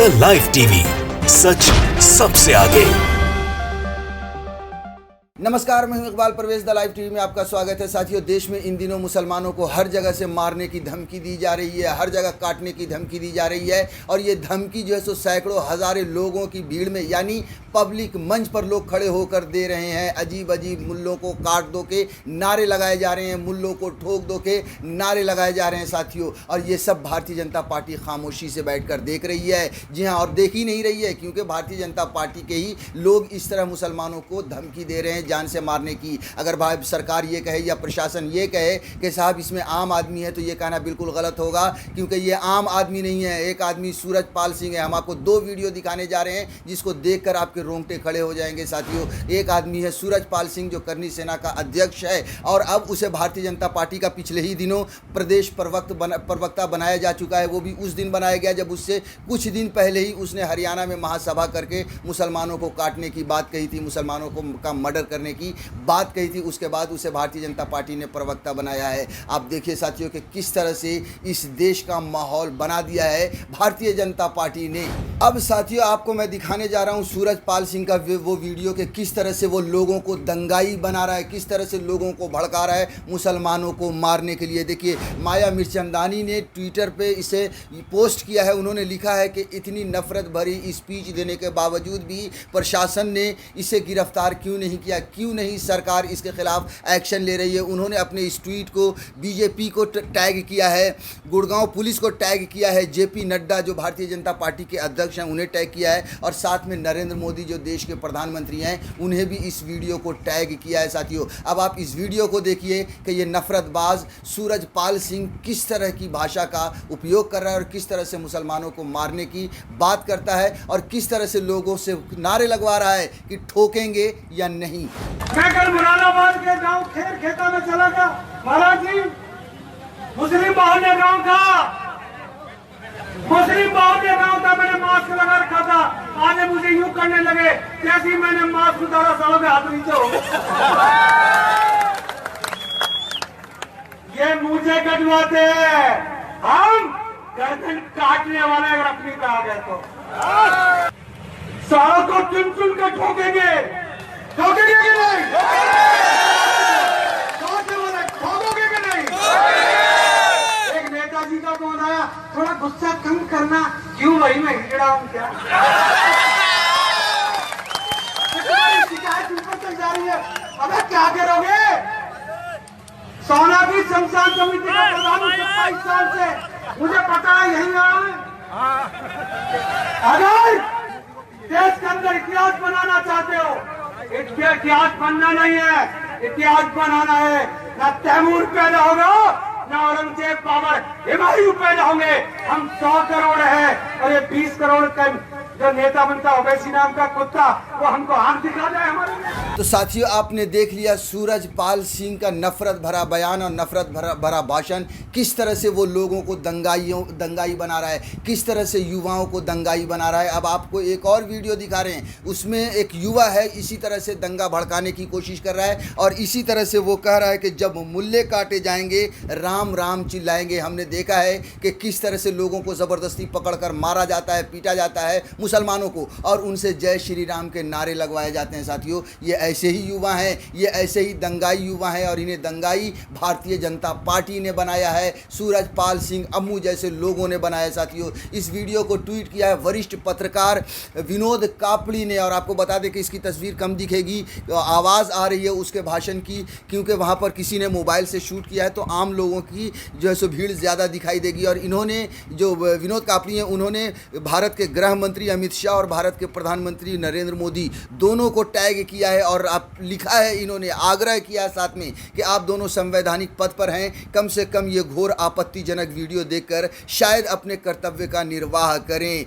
The live TV, सच सबसे आगे। नमस्कार, मैं हूं Iqbal Parvez. The live TV में आपका स्वागत है। साथियों, देश में इन दिनों मुसलमानों को हर जगह से मारने की धमकी दी जा रही है, हर जगह काटने की धमकी दी जा रही है। और ये धमकी जो है सो सैकड़ों हज़ारों लोगों की भीड़ में, यानी पब्लिक मंच पर लोग खड़े होकर दे रहे हैं। अजीब अजीब मुल्लों को काट दो के नारे लगाए जा रहे हैं, मुल्लों को ठोक दो के नारे लगाए जा रहे हैं साथियों। और ये सब भारतीय जनता पार्टी खामोशी से बैठकर देख रही है। जी हाँ, और देख ही नहीं रही है, क्योंकि भारतीय जनता पार्टी के ही लोग इस तरह मुसलमानों को धमकी दे रहे हैं जान से मारने की। अगर भाई सरकार ये कहे या प्रशासन ये कहे कि साहब इसमें आम आदमी है, तो ये कहना बिल्कुल गलत होगा, क्योंकि ये आम आदमी नहीं है। एक आदमी सूरजपाल सिंह है। हम आपको दो वीडियो दिखाने जा रहे हैं जिसको देखकर आपके रोंगटे खड़े हो जाएंगे साथियों। एक आदमी है सूरजपाल सिंह, जो करनी सेना का अध्यक्ष है, और अब उसे भारतीय जनता पार्टी का पिछले ही दिनों प्रदेश प्रवक्ता बनाया जा चुका है। वो भी उस दिन बनाया गया जब उससे कुछ दिन पहले ही उसने हरियाणा में महासभा करके मुसलमानों को काटने की बात कही थी, मुसलमानों को का मर्डर करने की बात कही थी। उसके बाद उसे भारतीय जनता पार्टी ने प्रवक्ता बनाया है। आप देखिए साथियों कि किस तरह से इस देश का माहौल बना दिया है भारतीय जनता पार्टी ने। अब साथियों, आपको मैं दिखाने जा रहा हूं सूरजपाल सिंह का वो वीडियो कि किस तरह से वो लोगों को दंगाई बना रहा है, किस तरह से लोगों को भड़का रहा है मुसलमानों को मारने के लिए। देखिए, माया मिर्चंदानी ने ट्विटर पे इसे पोस्ट किया है। उन्होंने लिखा है कि इतनी नफरत भरी स्पीच देने के बावजूद भी प्रशासन ने इसे गिरफ्तार क्यों नहीं किया, क्यों नहीं सरकार इसके खिलाफ एक्शन ले रही है। उन्होंने अपने इस ट्वीट को बीजेपी को टैग किया है, गुड़गांव पुलिस को टैग किया है, जेपी नड्डा जो भारतीय जनता पार्टी के अध्यक्ष हैं उन्हें टैग किया है, और साथ में नरेंद्र मोदी जो देश के प्रधानमंत्री हैं उन्हें भी इस वीडियो को टैग किया है साथियों। अब आप इस वीडियो को देखिए कि ये नफरतबाज सूरजपाल सिंह किस तरह की भाषा का उपयोग कर रहा है और किस तरह से मुसलमानों को मारने की बात करता है, और किस तरह से लोगों से नारे लगवा रहा है कि ठोकेंगे या नहीं। मैं कल मुरादाबाद के गांव खेता में चला गया। महाराज जी, मुस्लिम बहुल्य गांव था, मुस्लिम बहुल्य गांव था। मैंने मास्क लगा रखा था। आगे मुझे यूं करने लगे, जैसे ही मैंने मास्क उतारा सालों में हाथ नीचे हो गए। ये मुझे कटवाते हैं, हम गर्दन काटने वाले अगर अपनी पे आ गए तो सालों को चुन चुन कर ठोकेंगे। ठोकेंगे कि नहीं? ठोकोगे कि नहीं? एक नेताजी का फोन आया, थोड़ा गुस्सा कम करना। क्यों भाई, मैं हिजड़ा हूं क्या? शिकायत ऊपर तक जा रही है। अबे क्या करोगे? सोना की शमशान समिति का प्रधान 27 साल से, मुझे पता है यही अगर देश के अंदर इतिहास बनाना चाहते हो, इतिहास बनना नहीं है, इतिहास बनाना है। ना तैमूर पैदा होगा, ना औरंगजेब, बाबर, हुमायूं पैदा होंगे। हम 100 करोड़ है, और ये 20 करोड़ का जो नेता बनता ओवैसी नाम का कुत्ता, वो हमको आंख दिखा जाए हमारे। तो साथियों, आपने देख लिया सूरजपाल सिंह का नफरत भरा बयान और नफरत भरा भाषण। किस तरह से वो लोगों को दंगाई बना रहा है, किस तरह से युवाओं को दंगाई बना रहा है। अब आपको एक और वीडियो दिखा रहे हैं, उसमें एक युवा है, इसी तरह से दंगा भड़काने की कोशिश कर रहा है, और इसी तरह से वो कह रहा है कि जब मुल्ले काटे जाएंगे राम राम चिल्लाएंगे। हमने देखा है कि किस तरह से लोगों को ज़बरदस्ती पकड़कर मारा जाता है, पीटा जाता है मुसलमानों को, और उनसे जय श्री राम के नारे लगवाए जाते हैं साथियों। ये ऐसे ही युवा हैं, ये ऐसे ही दंगाई युवा हैं, और इन्हें दंगाई भारतीय जनता पार्टी ने बनाया है। सूरजपाल सिंह अम्मू जैसे लोगों ने बनाया साथियों। इस वीडियो को ट्वीट किया है वरिष्ठ पत्रकार विनोद कापड़ी ने, और आपको बता दें कि इसकी तस्वीर कम दिखेगी, आवाज़ आ रही है उसके भाषण की, क्योंकि वहाँ पर किसी ने मोबाइल से शूट किया है, तो आम लोगों की जो है सो भीड़ ज़्यादा दिखाई देगी। और इन्होंने, जो विनोद कापड़ी हैं, उन्होंने भारत के गृह मंत्री अमित शाह और भारत के प्रधानमंत्री नरेंद्र मोदी दोनों को टैग किया है, और आप लिखा है, इन्होंने आग्रह किया साथ में कि आप दोनों संवैधानिक पद पर हैं, कम से कम ये घोर आपत्तिजनक वीडियो देखकर शायद अपने कर्तव्य का निर्वाह करें।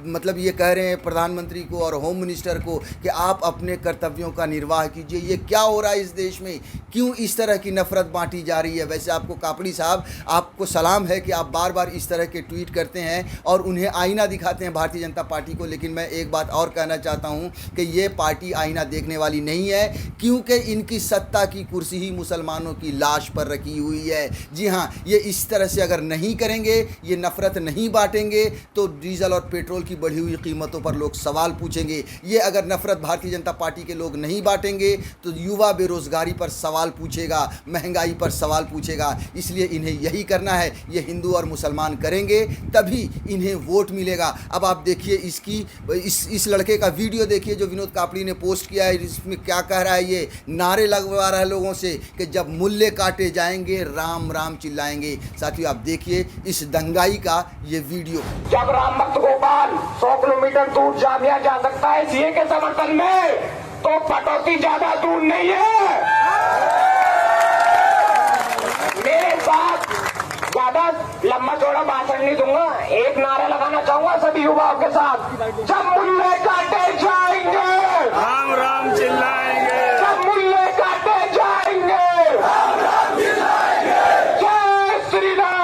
मतलब ये कह रहे हैं प्रधानमंत्री को और होम मिनिस्टर को कि आप अपने कर्तव्यों का निर्वाह कीजिए। ये क्या हो रहा है इस देश में, क्यों इस तरह की नफरत बांटी जा रही है। वैसे आपको कापड़ी साहब, आपको सलाम है कि आप बार बार इस तरह के ट्वीट करते हैं और उन्हें आईना दिखाते हैं भारतीय जनता पार्टी पार्टी को, लेकिन मैं एक बात और कहना चाहता हूं कि ये पार्टी आईना देखने वाली नहीं है, क्योंकि इनकी सत्ता की कुर्सी ही मुसलमानों की लाश पर रखी हुई है। जी हाँ, ये इस तरह से अगर नहीं करेंगे, ये नफ़रत नहीं बांटेंगे, तो डीजल और पेट्रोल की बढ़ी हुई कीमतों पर लोग सवाल पूछेंगे। ये अगर नफ़रत भारतीय जनता पार्टी के लोग नहीं बांटेंगे तो युवा बेरोज़गारी पर सवाल पूछेगा, महंगाई पर सवाल पूछेगा। इसलिए इन्हें यही करना है, ये हिंदू और मुसलमान करेंगे तभी इन्हें वोट मिलेगा। अब आप देखिए इस लड़के का वीडियो देखिए जो विनोद कापड़ी ने पोस्ट किया है। इसमें क्या कह रहा है, ये नारे लगवा रहा है लोगों से कि जब मुल्ले काटे जाएंगे राम राम चिल्लाएंगे। साथियों आप देखिए इस दंगाई का ये वीडियो। जब राम भक्त गोपाल 100 किलोमीटर दूर जामिया जा सकता है सीए के समर्थन में, तो कटौती ज्यादा दूर नहीं है। मेरे साथ ज्यादा लंबा चौड़ा भाषण नहीं दूंगा, एक नारा लगाना चाहूंगा सभी युवाओं के साथ। जब मुल्ले काटे जाएंगे राम राम चिल्लाएंगे, जब मुल्ले काटे जाएंगे राम राम चिल्लाएंगे। जय श्री राम।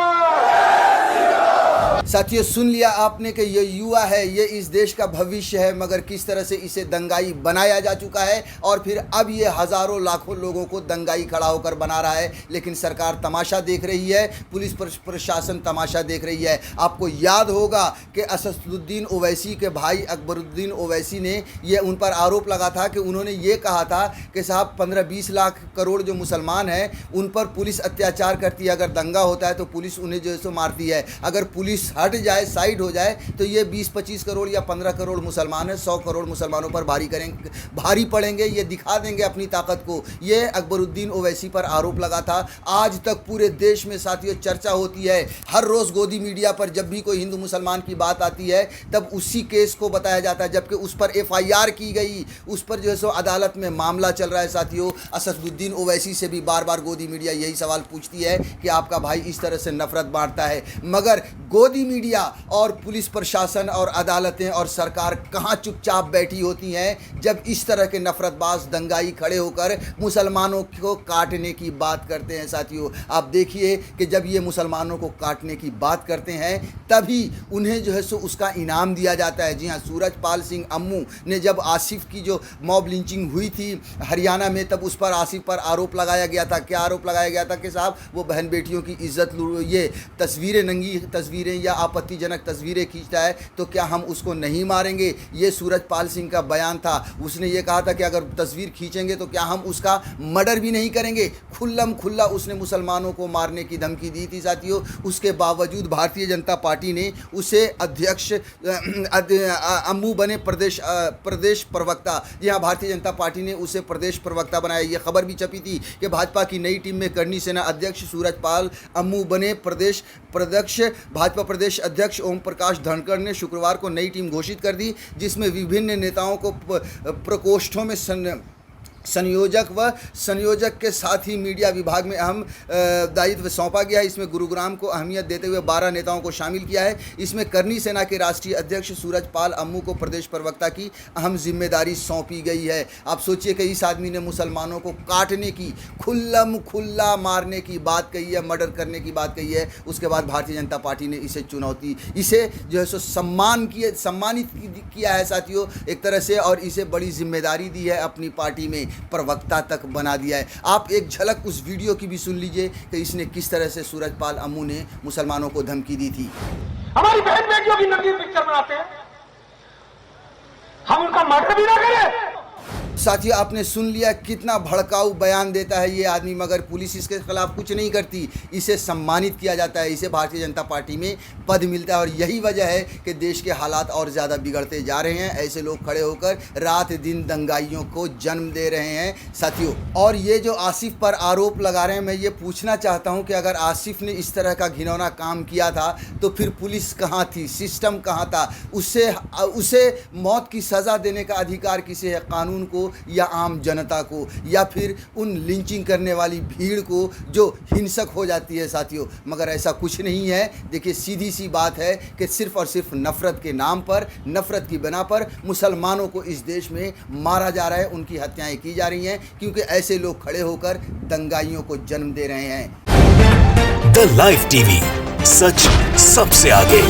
साथियों सुन लिया आपने कि ये युवा है, ये इस देश का भविष्य है, मगर किस तरह से इसे दंगाई बनाया जा चुका है और फिर अब ये हज़ारों लाखों लोगों को दंगाई खड़ा होकर बना रहा है। लेकिन सरकार तमाशा देख रही है, पुलिस प्रशासन तमाशा देख रही है। आपको याद होगा कि असदुद्दीन ओवैसी के भाई अकबरुद्दीन ओवैसी ने ये उन पर आरोप लगा था कि उन्होंने ये कहा था कि साहब 15-20 लाख करोड़ जो मुसलमान हैं उन पर पुलिस अत्याचार करती है, अगर दंगा होता है तो पुलिस उन्हें जो है सो मारती है, अगर पुलिस हट जाए, साइड हो जाए, तो ये 20-25 करोड़ या 15 करोड़ मुसलमान है, 100 करोड़ मुसलमानों पर भारी पड़ेंगे, ये दिखा देंगे अपनी ताकत को। ये अकबरुद्दीन ओवैसी पर आरोप लगा था। आज तक पूरे देश में साथियों चर्चा होती है, हर रोज़ गोदी मीडिया पर जब भी कोई हिंदू मुसलमान की बात आती है तब उसी केस को बताया जाता है, जबकि उस पर FIR की गई, उस पर जो है सो अदालत में मामला चल रहा है। साथियों असदुद्दीन ओवैसी से भी बार बार गोदी मीडिया यही सवाल पूछती है कि आपका भाई इस तरह से नफरत बांटता है, मगर गोदी मीडिया और पुलिस प्रशासन और अदालतें और सरकार कहाँ चुपचाप बैठी होती हैं जब इस तरह के नफरतबाज दंगाई खड़े होकर मुसलमानों को काटने की बात करते हैं। साथियों आप देखिए कि जब ये मुसलमानों को काटने की बात करते हैं तभी उन्हें जो है सो उसका इनाम दिया जाता है। जी हाँ, सूरजपाल सिंह अम्मू ने जब आसिफ की जो मॉब लिंचिंग हुई थी हरियाणा में, तब उस पर आसिफ पर आरोप लगाया गया था। क्या आरोप लगाया गया था कि साहब वो बहन बेटियों की इज्जत, ये तस्वीरें, नंगी तस्वीरें या आपत्तिजनक तस्वीरें खींचता है तो क्या हम उसको नहीं मारेंगे। ये सूरजपाल सिंह का बयान था। उसने ये कहा था कि अगर तस्वीर खींचेंगे तो क्या हम उसका मर्डर भी नहीं करेंगे। खुल्लम खुल्ला उसने मुसलमानों को मारने की धमकी दी थी। साथियों उसके बावजूद भारतीय जनता पार्टी ने उसे अध्यक्ष अम्मू बने प्रदेश प्रवक्ता। जी हाँ, भारतीय जनता पार्टी ने उसे प्रदेश प्रवक्ता बनाया। ये खबर भी छपी थी कि भाजपा की नई टीम में करनी सेना अध्यक्ष सूरजपाल अम्मू बने प्रदेश प्रदक्ष। भाजपा प्रदेश अध्यक्ष ओम प्रकाश धनखड़ ने शुक्रवार को नई टीम घोषित कर दी, जिसमें विभिन्न नेताओं को प्रकोष्ठों में संयोजक के साथ ही मीडिया विभाग में अहम दायित्व सौंपा गया है। इसमें गुरुग्राम को अहमियत देते हुए 12 नेताओं को शामिल किया है। इसमें करनी सेना के राष्ट्रीय अध्यक्ष सूरजपाल अम्मू को प्रदेश प्रवक्ता की अहम जिम्मेदारी सौंपी गई है। आप सोचिए कि इस आदमी ने मुसलमानों को काटने की, खुल्ला मारने की बात कही है, मर्डर करने की बात कही है। उसके बाद भारतीय जनता पार्टी ने इसे जो है सो सम्मानित किया है साथियों एक तरह से, और इसे बड़ी जिम्मेदारी दी है, अपनी पार्टी में प्रवक्ता तक बना दिया है। आप एक झलक उस वीडियो की भी सुन लीजिए कि इसने किस तरह से सूरजपाल अम्मू ने मुसलमानों को धमकी दी थी। हमारी बहन बेटियों की नकली पिक्चर बनाते हैं, हम उनका मर्डर भी ना करें। साथियों आपने सुन लिया कितना भड़काऊ बयान देता है ये आदमी, मगर पुलिस इसके खिलाफ कुछ नहीं करती। इसे सम्मानित किया जाता है, इसे भारतीय जनता पार्टी में पद मिलता है, और यही वजह है कि देश के हालात और ज़्यादा बिगड़ते जा रहे हैं। ऐसे लोग खड़े होकर रात दिन दंगाइयों को जन्म दे रहे हैं साथियों। और ये जो आसिफ पर आरोप लगा रहे हैं, मैं ये पूछना चाहता हूँ कि अगर आसिफ ने इस तरह का घिनौना काम किया था तो फिर पुलिस कहाँ थी, सिस्टम कहाँ था? उसे मौत की सज़ा देने का अधिकार किसे है, कानून को या आम जनता को, या फिर उन लिंचिंग करने वाली भीड़ को जो हिंसक हो जाती है साथियों? मगर ऐसा कुछ नहीं है। देखिए सीधी सी बात है कि सिर्फ और सिर्फ नफ़रत के नाम पर, नफ़रत की बिना पर मुसलमानों को इस देश में मारा जा रहा है, उनकी हत्याएं की जा रही हैं, क्योंकि ऐसे लोग खड़े होकर दंगाइयों को जन्म दे रहे हैं। द लाइव टीवी, सच सबसे आगे।